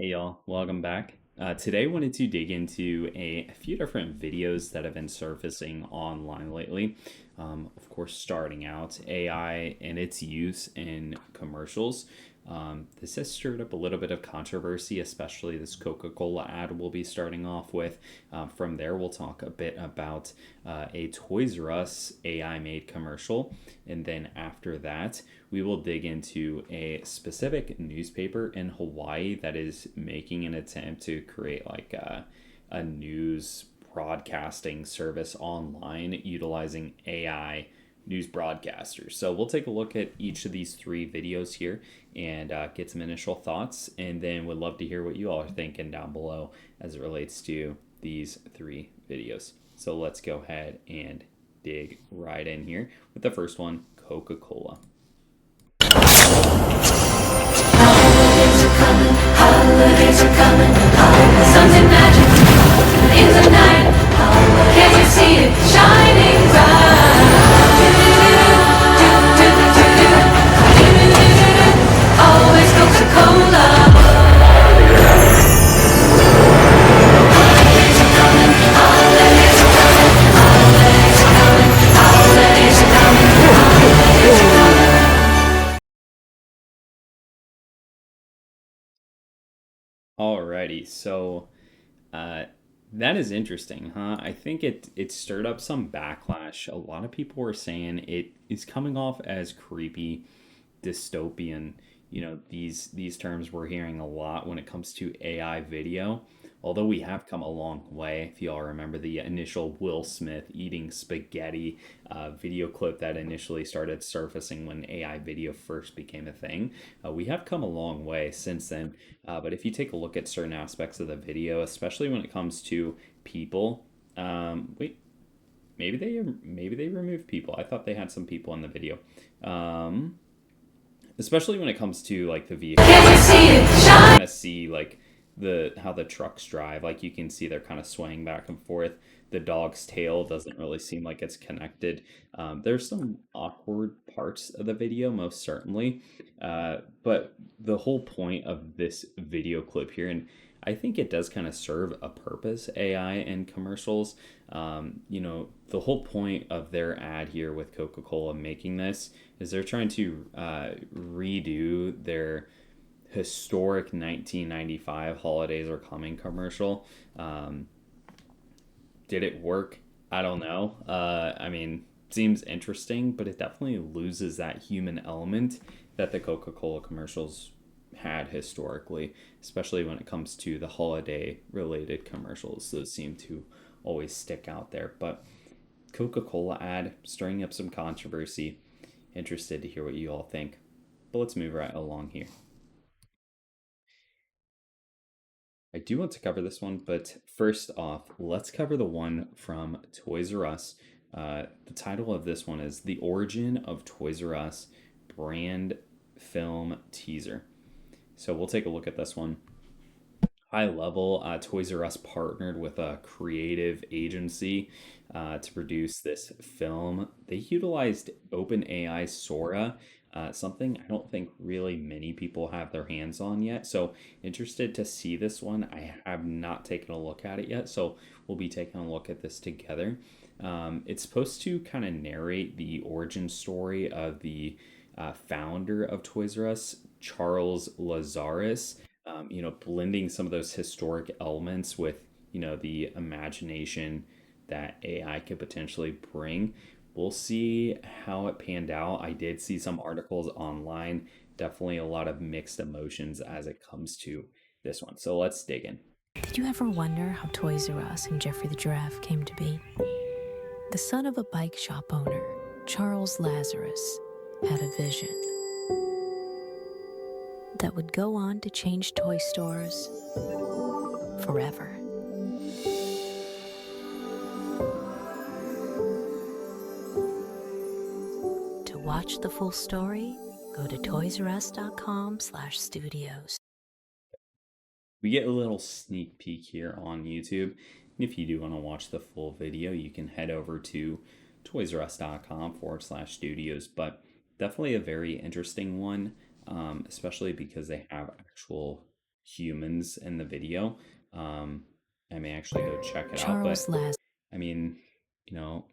Hey y'all, welcome back. Today I wanted to dig into a few different videos that have been surfacing online lately. Of course, starting out AI and its use in commercials. This has stirred up a little bit of controversy, especially this Coca-Cola ad we'll be starting off with. From there, we'll talk a bit about a Toys R Us AI made commercial. And then after that, we will dig into a specific newspaper in Hawaii that is making an attempt to create like a news broadcasting service online utilizing AI news broadcasters. So we'll take a look at each of these three videos here and get some initial thoughts, and then would love to hear what you all are thinking down below as it relates to these three videos. So let's go ahead and dig right in here with the first one, Coca-Cola. Holidays are coming, something magic in the night. Can't you see it shining bright? Always Coca-Cola. Holidays are coming, holidays are coming, holidays are coming, holidays are coming, holidays are coming. Alrighty, so uh, that is interesting, huh? I think it stirred up some backlash. A lot of people were saying it is coming off as creepy, dystopian. These terms we're hearing a lot when it comes to AI video. Although we have come a long way, if you all remember the initial Will Smith eating spaghetti video clip that initially started surfacing when AI video first became a thing, we have come a long way since then. But if you take a look at certain aspects of the video, especially when it comes to people, wait, maybe they removed people. I thought they had some people in the video. Especially when it comes to like the vehicle, Can you see it shine? kind of see like the how the trucks drive. Like you can see they're kind of swaying back and forth. The dog's tail doesn't really seem like it's connected. There's some awkward parts of the video, most certainly, but the whole point of this video clip here, and I think it does kind of serve a purpose, AI and commercials. The whole point of their ad here with Coca-Cola making this is they're trying to redo their historic 1995 holidays are coming commercial. Um, did it work? I don't know. I mean, seems interesting, but it definitely loses that human element that the Coca-Cola commercials had historically, especially when it comes to the holiday related commercials. Those seem to always stick out there. But Coca-Cola ad stirring up some controversy. Interested to hear what you all think. But let's move right along here. I do want to cover this one, but first off, let's cover the one from Toys R Us. The title of this one is The Origin of Toys R Us Brand Film Teaser. So we'll take a look at this one. High level, Toys R Us partnered with a creative agency to produce this film. They utilized OpenAI Sora, something I don't think really many people have their hands on yet. So, interested to see this one. I have not taken a look at it yet, so we'll be taking a look at this together. It's supposed to kind of narrate the origin story of the founder of Toys R Us, Charles Lazarus, blending some of those historic elements with, the imagination that AI could potentially bring. We'll see how it panned out. I did see some articles online, definitely a lot of mixed emotions as it comes to this one. So let's dig in. Did you ever wonder how Toys R Us and Jeffrey the Giraffe came to be? The son of a bike shop owner, Charles Lazarus, had a vision that would go on to change toy stores forever. To watch the full story, go to toysrus.com/studios. We get a little sneak peek here on YouTube. And if you do want to watch the full video, you can head over to toysrus.com/studios. But definitely a very interesting one, especially because they have actual humans in the video. Um, I may actually go check it out, Charles but Lazarus. I mean, you know,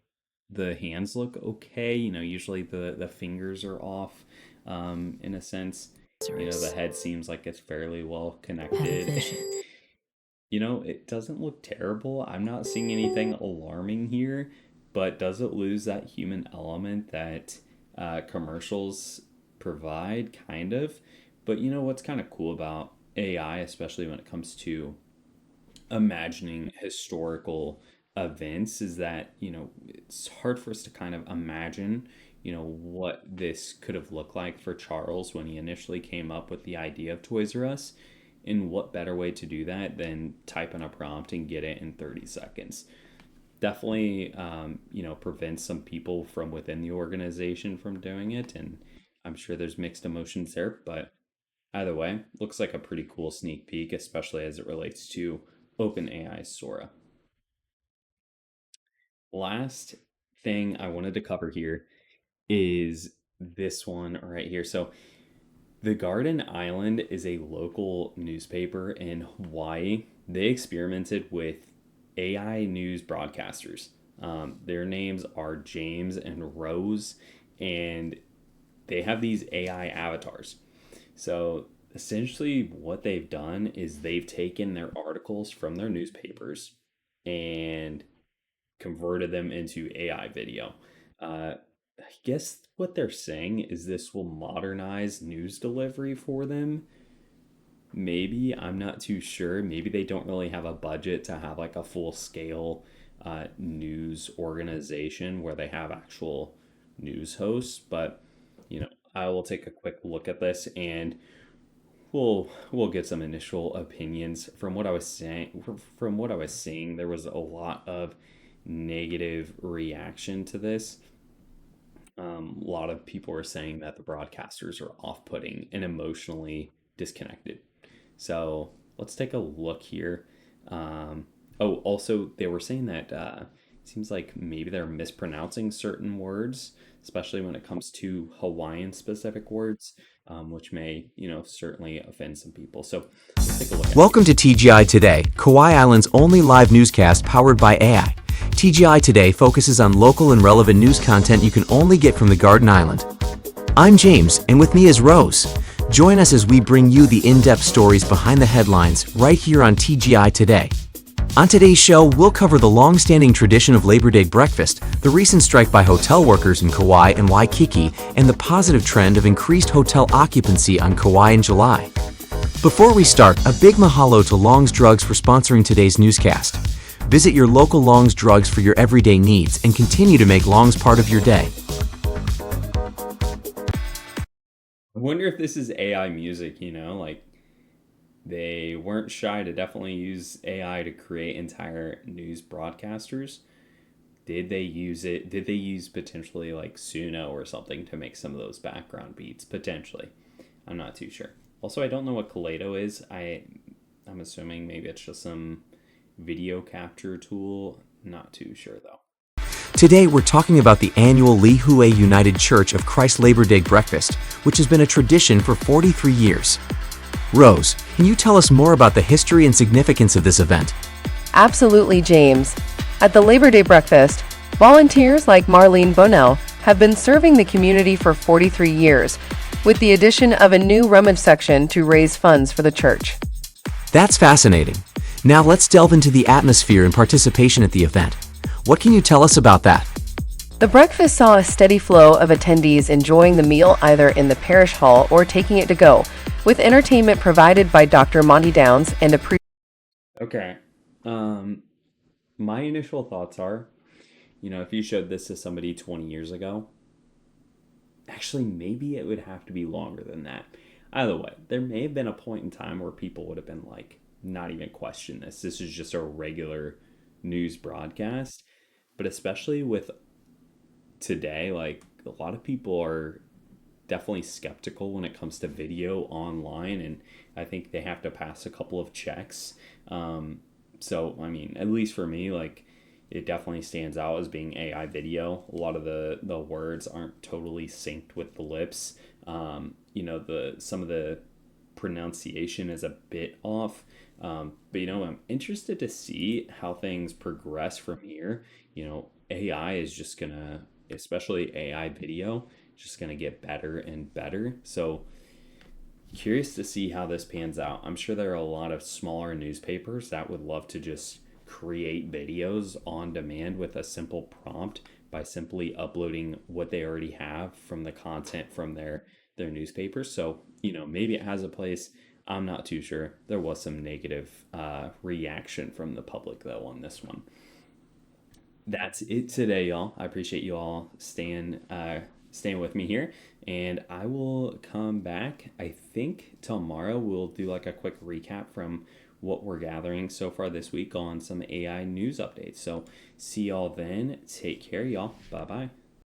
the hands look okay. Usually the fingers are off, in a sense. The head seems like it's fairly well Had a connected. vision. It doesn't look terrible. I'm not seeing anything alarming here, but does it lose that human element that commercials provide? Kind of. But what's kind of cool about AI, especially when it comes to imagining historical events, is that it's hard for us to kind of imagine what this could have looked like for Charles when he initially came up with the idea of Toys R Us. And what better way to do that than type in a prompt and get it in 30 seconds? Definitely prevents some people from within the organization from doing it, and I'm sure there's mixed emotions there, but either way, looks like a pretty cool sneak peek, especially as it relates to OpenAI's Sora. Last thing I wanted to cover here is this one right here. So, the Garden Island is a local newspaper in Hawaii. They experimented with AI news broadcasters. Their names are James and Rose, and they have these AI avatars. So essentially, what they've done is they've taken their articles from their newspapers and converted them into AI video. I guess what they're saying is this will modernize news delivery for them. Maybe, I'm not too sure. Maybe they don't really have a budget to have like a full scale news organization where they have actual news hosts, but I will take a quick look at this and we'll get some initial opinions. From what I was seeing, there was a lot of negative reaction to this. A lot of people are saying that the broadcasters are off-putting and emotionally disconnected. So let's take a look here. Also, they were saying that it seems like maybe they're mispronouncing certain words, especially when it comes to Hawaiian specific words, which may, certainly offend some people. So let's take a look at it. Welcome to TGI Today, Kauai Island's only live newscast powered by AI. TGI Today focuses on local and relevant news content you can only get from the Garden Island. I'm James, and with me is Rose. Join us as we bring you the in-depth stories behind the headlines right here on TGI Today. On today's show, we'll cover the long-standing tradition of Labor Day breakfast, the recent strike by hotel workers in Kauai and Waikiki, and the positive trend of increased hotel occupancy on Kauai in July. Before we start, a big mahalo to Long's Drugs for sponsoring today's newscast. Visit your local Long's Drugs for your everyday needs and continue to make Long's part of your day. I wonder if this is AI music, like they weren't shy to definitely use AI to create entire news broadcasters. Did they use it? Did they use potentially like Suno or something to make some of those background beats? Potentially. I'm not too sure. Also, I don't know what Kaleido is. I'm assuming maybe it's just some video capture tool. Not too sure though. Today, we're talking about the annual Lihue United Church of Christ Labor Day Breakfast, which has been a tradition for 43 years. Rose, can you tell us more about the history and significance of this event? Absolutely, James. At the Labor Day breakfast, volunteers like Marlene Bonnell have been serving the community for 43 years, with the addition of a new rummage section to raise funds for the church. That's fascinating. Now let's delve into the atmosphere and participation at the event. What can you tell us about that? The breakfast saw a steady flow of attendees enjoying the meal either in the parish hall or taking it to go, with entertainment provided by Dr. Monty Downs and a Okay. My initial thoughts are, if you showed this to somebody 20 years ago, actually, maybe it would have to be longer than that. Either way, there may have been a point in time where people would have been like, not even question this. This is just a regular news broadcast. But especially with today, like a lot of people are definitely skeptical when it comes to video online, and I think they have to pass a couple of checks. So I mean, at least for me, like it definitely stands out as being AI video. A lot of the words aren't totally synced with the lips. Some of the pronunciation is a bit off. But I'm interested to see how things progress from here. AI is just gonna, especially AI video, just gonna get better and better. So curious to see how this pans out. I'm sure there are a lot of smaller newspapers that would love to just create videos on demand with a simple prompt by simply uploading what they already have from the content from their newspapers. So, maybe it has a place. I'm not too sure. There was some negative reaction from the public though on this one. That's it today, y'all. I appreciate you all staying with me here, and I will come back. I think tomorrow we'll do like a quick recap from what we're gathering so far this week on some AI news updates. So see y'all then. Take care, y'all. Bye bye.